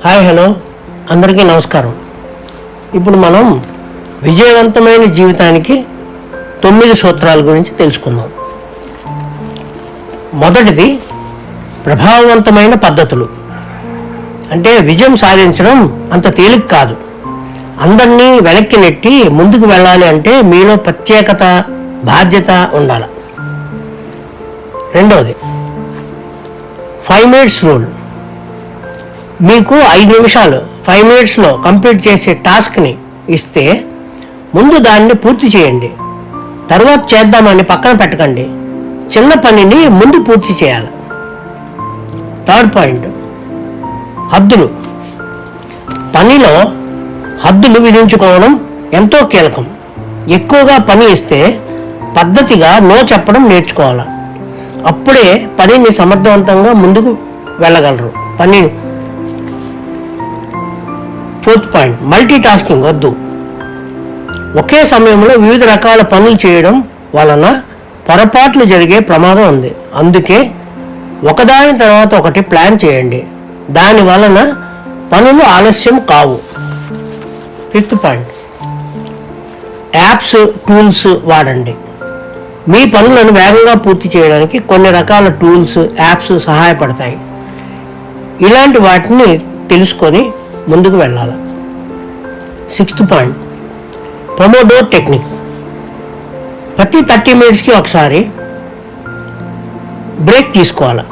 Hi hello అందరికీ నమస్కారం. ఇప్పుడు మనం విజయవంతమైన జీవితానికి 9 సూత్రాల గురించి తెలుసుకుందాం. మొదటిది ప్రభావవంతమైన పద్ధతులు. అంటే విజయం సాధించడం అంత తేలిక కాదు. అందరినీ వెనక్కి నెట్టి ముందుకు వెళ్ళాలి అంటే మీలో ప్రత్యేకత, బాధ్యత ఉండాలి. రెండవది 5 minutes రూల్. మీకు 5 నిమిషాలు 5 minutesలో కంప్లీట్ చేసే టాస్క్ని ఇస్తే ముందు దాన్ని పూర్తి చేయండి. తర్వాత చేద్దామని పక్కన పెట్టకండి. చిన్న పనిని ముందు పూర్తి చేయాలి. థర్డ్ పాయింట్, హద్దులు. పనిలో హద్దులు విధించుకోవడం ఎంతో కీలకం. ఎక్కువగా పని ఇస్తే పద్ధతిగా నో చెప్పడం నేర్చుకోవాలి. అప్పుడే పనిని సమర్థవంతంగా ముందుకు వెళ్ళగలరు. ఫోర్త్ పాయింట్, మల్టీ టాస్కింగ్ వద్దు. ఒకే సమయంలో వివిధ రకాల పనులు చేయడం వలన పొరపాట్లు జరిగే ప్రమాదం ఉంది. అందుకే ఒకదాని తర్వాత ఒకటి ప్లాన్ చేయండి. దాని వలన పనులు ఆలస్యం కావు. ఫిఫ్త్ పాయింట్, యాప్స్, టూల్స్ వాడండి. మీ పనులను వేగంగా పూర్తి చేయడానికి కొన్ని రకాల టూల్స్, యాప్స్ సహాయపడతాయి. ఇలాంటి వాటిని తెలుసుకొని ముందుకు వెళ్ళాలి. Sixth point, pomodoro technique. ప్రతి 30 minutesకి ఒకసారి బ్రేక్ తీసుకోవాలి.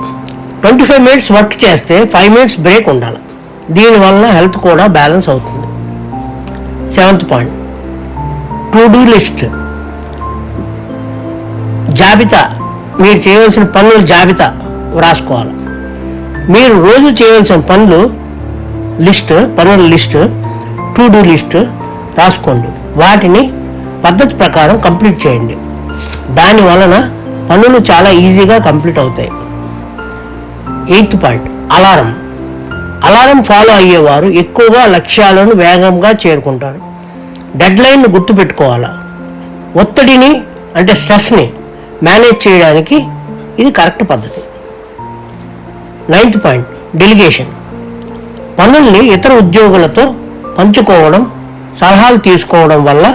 25 minutes వర్క్ చేస్తే 5 minutes బ్రేక్ ఉండాలి. దీనివల్ల హెల్త్ కూడా బ్యాలెన్స్ అవుతుంది. Seventh point, to do list. జాబితా. మీరు చేయవలసిన పనుల జాబితా వ్రాసుకోవాలి. మీరు రోజు చేయవలసిన పనుల లిస్ట్, టు డూ లిస్ట్ రాసుకోండి. వాటిని పద్ధతి ప్రకారం కంప్లీట్ చేయండి. దాని వలన పనులు చాలా ఈజీగా కంప్లీట్ అవుతాయి. ఎయిత్ పాయింట్, అలారం ఫాలో అయ్యేవారు ఎక్కువగా లక్ష్యాలను వేగంగా చేరుకుంటారు. డెడ్లైన్ను గుర్తుపెట్టుకోవాలి. ఒత్తిడిని అంటే స్ట్రెస్ని మేనేజ్ చేయడానికి ఇది కరెక్ట్ పద్ధతి. Ninth point, delegation. పనుల్ని ఇతర ఉద్యోగులతో పంచుకోవడం, సలహాలు తీసుకోవడం వల్ల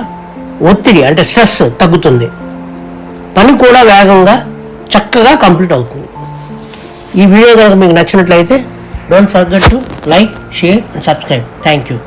ఒత్తిడి అంటే స్ట్రెస్ తగ్గుతుంది. పని కూడా వేగంగా, చక్కగా కంప్లీట్ అవుతుంది. ఈ వీడియో కనుక మీకు నచ్చినట్లయితే don't forget to like, share and subscribe. Thank you.